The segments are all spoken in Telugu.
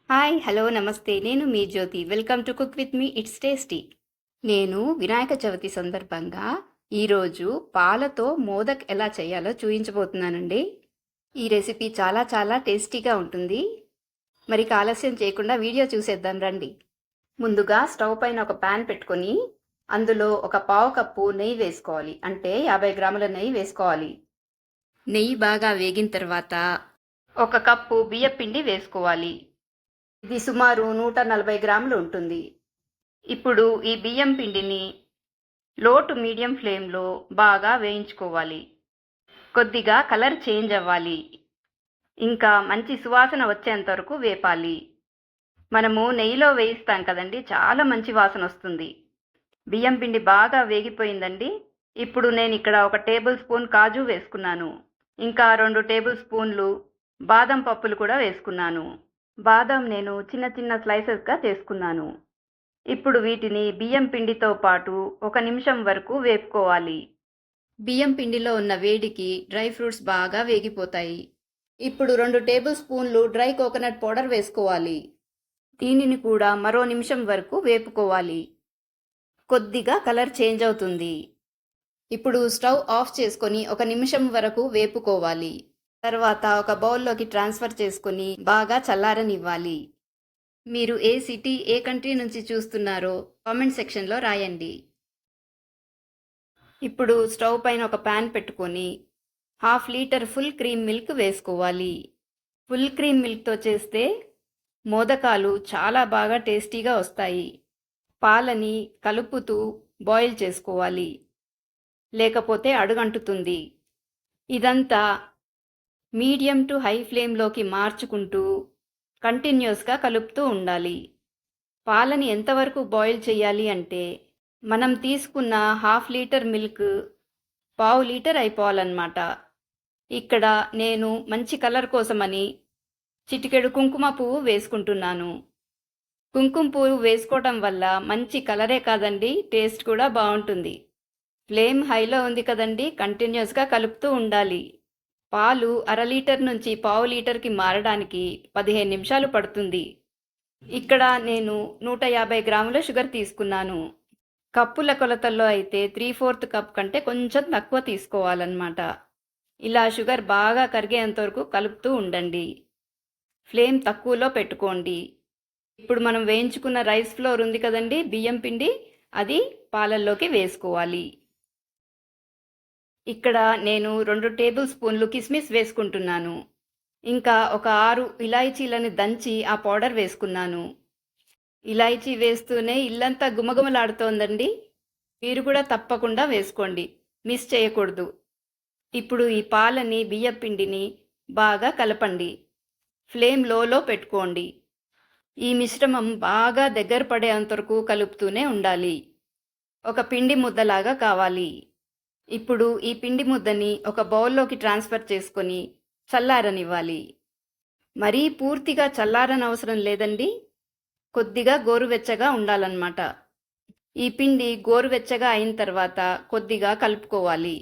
హాయ్ హలో నమస్తే నేను మీ Jyothi welcome to cook with me it's tasty. నేను వినాయక చవితి సందర్భంగా ఈరోజు పాలతో మోదక్ ఎలా చేయాలో చూపించబోతున్నానండి. ఈ రెసిపీ చాలా చాలా టేస్టీగా ఉంటుంది. మరి ఆలస్యం చేయకుండా వీడియో చూసేద్దాం రండి. ముందుగా స్టవ్ పైన ఒక ప్యాన్ పెట్టుకొని అందులో ఒక పావు కప్పు నెయ్యి వేసుకోవాలి. అంటే 50 గ్రాముల నెయ్యి వేసుకోవాలి. నెయ్యి బాగా వేగిన తర్వాత ఒక కప్పు బియ్యపిండి వేసుకోవాలి. ఇది సుమారు 140 గ్రాములు ఉంటుంది. ఇప్పుడు ఈ బియ్యం పిండిని లో టు మీడియం ఫ్లేమ్లో బాగా వేయించుకోవాలి. కొద్దిగా కలర్ చేంజ్ అవ్వాలి. ఇంకా మంచి సువాసన వచ్చేంత వరకు వేపాలి. మనము నెయ్యిలో వేయిస్తాం కదండి, చాలా మంచి వాసన వస్తుంది. బియ్యం పిండి బాగా వేగిపోయిందండి. ఇప్పుడు నేను ఇక్కడ 1 టేబుల్ స్పూన్ కాజు వేసుకున్నాను. ఇంకా 2 టేబుల్ స్పూన్లు బాదం పప్పులు కూడా వేసుకున్నాను. బాదం నేను చిన్న చిన్న స్లైసెస్గా చేసుకున్నాను. ఇప్పుడు వీటిని బియ్యం పిండితో పాటు 1 నిమిషం వరకు వేపుకోవాలి. బియ్యం పిండిలో ఉన్న వేడికి డ్రై ఫ్రూట్స్ బాగా వేగిపోతాయి. ఇప్పుడు 2 టేబుల్ స్పూన్లు డ్రై కోకోనట్ పౌడర్ వేసుకోవాలి. దీనిని కూడా మరో నిమిషం వరకు వేపుకోవాలి. కొద్దిగా కలర్ చేంజ్ అవుతుంది. ఇప్పుడు స్టవ్ ఆఫ్ చేసుకొని 1 నిమిషం వరకు వేపుకోవాలి. తర్వాత ఒక బౌల్లోకి ట్రాన్స్ఫర్ చేసుకొని బాగా చల్లారనివ్వాలి. మీరు ఏ సిటీ, ఏ కంట్రీ నుంచి చూస్తున్నారో కామెంట్ సెక్షన్లో రాయండి. ఇప్పుడు స్టవ్ పైన ఒక ప్యాన్ పెట్టుకొని 1/2 లీటర్ ఫుల్ క్రీమ్ మిల్క్ వేసుకోవాలి. ఫుల్ క్రీమ్ మిల్క్తో చేస్తే మోదకాలు చాలా బాగా టేస్టీగా వస్తాయి. పాలని కలుపుతూ బాయిల్ చేసుకోవాలి, లేకపోతే అడుగంటుతుంది. ఇదంతా మీడియం టు హై ఫ్లేమ్లోకి మార్చుకుంటూ కంటిన్యూస్గా కలుపుతూ ఉండాలి. పాలని ఎంతవరకు బాయిల్ చేయాలి అంటే మనం తీసుకున్న 1/2 లీటర్ మిల్క్ 1/2 లీటర్ అయిపోవాలన్నమాట. ఇక్కడ నేను మంచి కలర్ కోసమని చిటికెడు కుంకుమ పువ్వు వేసుకుంటున్నాను. కుంకుమ పువ్వు వేసుకోవటం వల్ల మంచి కలరే కాదండి, టేస్ట్ కూడా బాగుంటుంది. ఫ్లేమ్ హైలో ఉంది కదండి, కంటిన్యూస్గా కలుపుతూ ఉండాలి. పాలు 1/2 లీటర్ నుంచి 1/4 లీటర్కి మారడానికి 15 నిమిషాలు పడుతుంది. ఇక్కడ నేను 150 గ్రాముల షుగర్ తీసుకున్నాను. కప్పుల కొలతల్లో అయితే 3/4 కప్ కంటే కొంచెం తక్కువ తీసుకోవాలన్నమాట. ఇలా షుగర్ బాగా కరిగేంతవరకు కలుపుతూ ఉండండి. ఫ్లేమ్ తక్కువలో పెట్టుకోండి. ఇప్పుడు మనం వేయించుకున్న రైస్ ఫ్లోర్ ఉంది కదండి, బియ్యం పిండి, అది పాలల్లోకి వేసుకోవాలి. ఇక్కడ నేను 2 టేబుల్ స్పూన్లు కిస్మిస్ వేసుకుంటున్నాను. ఇంకా ఒక 6 ఇలాయచీలను దంచి ఆ పౌడర్ వేసుకున్నాను. ఇలాయచీ వేస్తూనే ఇల్లంతా గుమగుమలాడుతోందండి. మీరు కూడా తప్పకుండా వేసుకోండి, మిస్ చేయకూడదు. ఇప్పుడు ఈ పాలని బియ్యపిండిని బాగా కలపండి. ఫ్లేమ్ లోలో పెట్టుకోండి. ఈ మిశ్రమం బాగా దగ్గర పడేంతవరకు కలుపుతూనే ఉండాలి. ఒక పిండి ముద్దలాగా కావాలి. ఇప్పుడు ఈ పిండి ముద్దని ఒక బౌల్లోకి ట్రాన్స్ఫర్ చేసుకొని చల్లారనివ్వాలి. మరీ పూర్తిగా చల్లారనవసరం లేదండి, కొద్దిగా గోరువెచ్చగా ఉండాలన్నమాట. ఈ పిండి గోరువెచ్చగా అయిన తర్వాత కొద్దిగా కలుపుకోవాలి.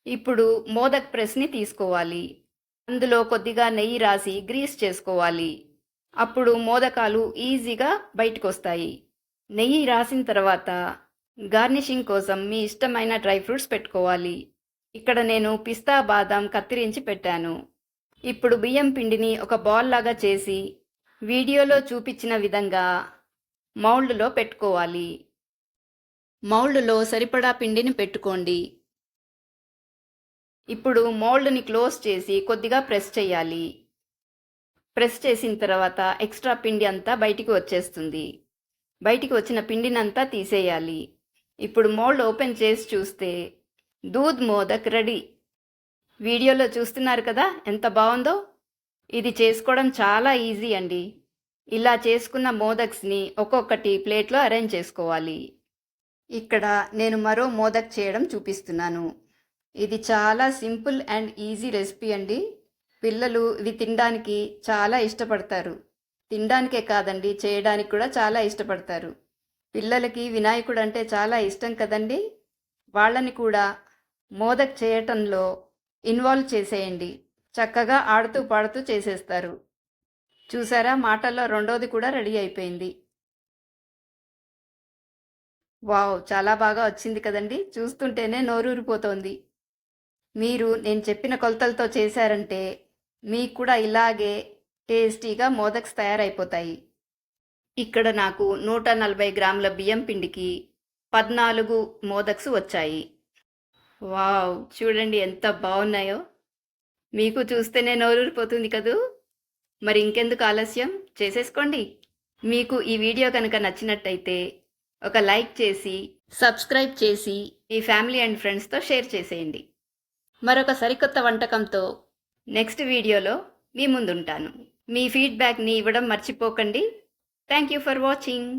ఇప్పుడు మోదక్ ప్రెస్ని తీసుకోవాలి. అందులో కొద్దిగా నెయ్యి రాసి గ్రీస్ చేసుకోవాలి. అప్పుడు మోదకాలు ఈజీగా బయటకు వస్తాయి. నెయ్యి రాసిన తర్వాత గార్నిషింగ్ కోసం మీ ఇష్టమైన డ్రై ఫ్రూట్స్ పెట్టుకోవాలి. ఇక్కడ నేను పిస్తా, బాదాం కత్తిరించి పెట్టాను. ఇప్పుడు బియ్యం పిండిని ఒక బాల్ లాగా చేసి వీడియోలో చూపించిన విధంగా మౌల్డ్లో పెట్టుకోవాలి. మౌల్డ్లో సరిపడా పిండిని పెట్టుకోండి. ఇప్పుడు మౌల్డ్ని క్లోజ్ చేసి కొద్దిగా ప్రెస్ చేయాలి. ప్రెస్ చేసిన తర్వాత ఎక్స్ట్రా పిండి అంతా బయటికి వచ్చేస్తుంది. బయటికి వచ్చిన పిండినంతా తీసేయాలి. ఇప్పుడు మోల్డ్ ఓపెన్ చేసి చూస్తే దూద్ మోదక్ రెడీ. వీడియోలో చూస్తున్నారు కదా ఎంత బాగుందో. ఇది చేసుకోవడం చాలా ఈజీ అండి. ఇలా చేసుకున్న మోదక్స్ని ఒక్కొక్కటి ప్లేట్లో అరేంజ్ చేసుకోవాలి. ఇక్కడ నేను మరో మోదక్ చేయడం చూపిస్తున్నాను. ఇది చాలా సింపుల్ అండ్ ఈజీ రెసిపీ అండి. పిల్లలు ఇవి తినడానికి చాలా ఇష్టపడతారు. తినడానికే కాదండి, చేయడానికి కూడా చాలా ఇష్టపడతారు. పిల్లలకి వినాయకుడు అంటే చాలా ఇష్టం కదండి. వాళ్ళని కూడా మోదక్ చేయటంలో ఇన్వాల్వ్ చేసేయండి. చక్కగా ఆడుతూ పాడుతూ చేసేస్తారు. చూసారా, మాటల్లో రెండోది కూడా రెడీ అయిపోయింది. వావ్! చాలా బాగా వచ్చింది కదండీ! చూస్తుంటేనే నోరూరిపోతోంది. మీరు నేను చెప్పిన కొలతలతో చేశారంటే మీకు కూడా ఇలాగే టేస్టీగా మోదక్స్ తయారైపోతాయి. ఇక్కడ నాకు 140 గ్రాముల బియ్యం పిండికి 14 మోదక్స్ వచ్చాయి. వావ్! చూడండి ఎంత బావున్నాయో. మీకు చూస్తేనే నోరూరిపోతుంది కదూ! మరి ఇంకెందుకు ఆలస్యం, చేసేసుకోండి. మీకు ఈ వీడియో కనుక నచ్చినట్టయితే ఒక లైక్ చేసి, సబ్స్క్రైబ్ చేసి, మీ ఫ్యామిలీ అండ్ ఫ్రెండ్స్‌తో షేర్ చేసేయండి. మరొక సరికొత్త వంటకంతో నెక్స్ట్ వీడియోలో మీ ముందుంటాను. మీ ఫీడ్‌బ్యాక్‌ని ఇవ్వడం మర్చిపోకండి. Thank you for watching.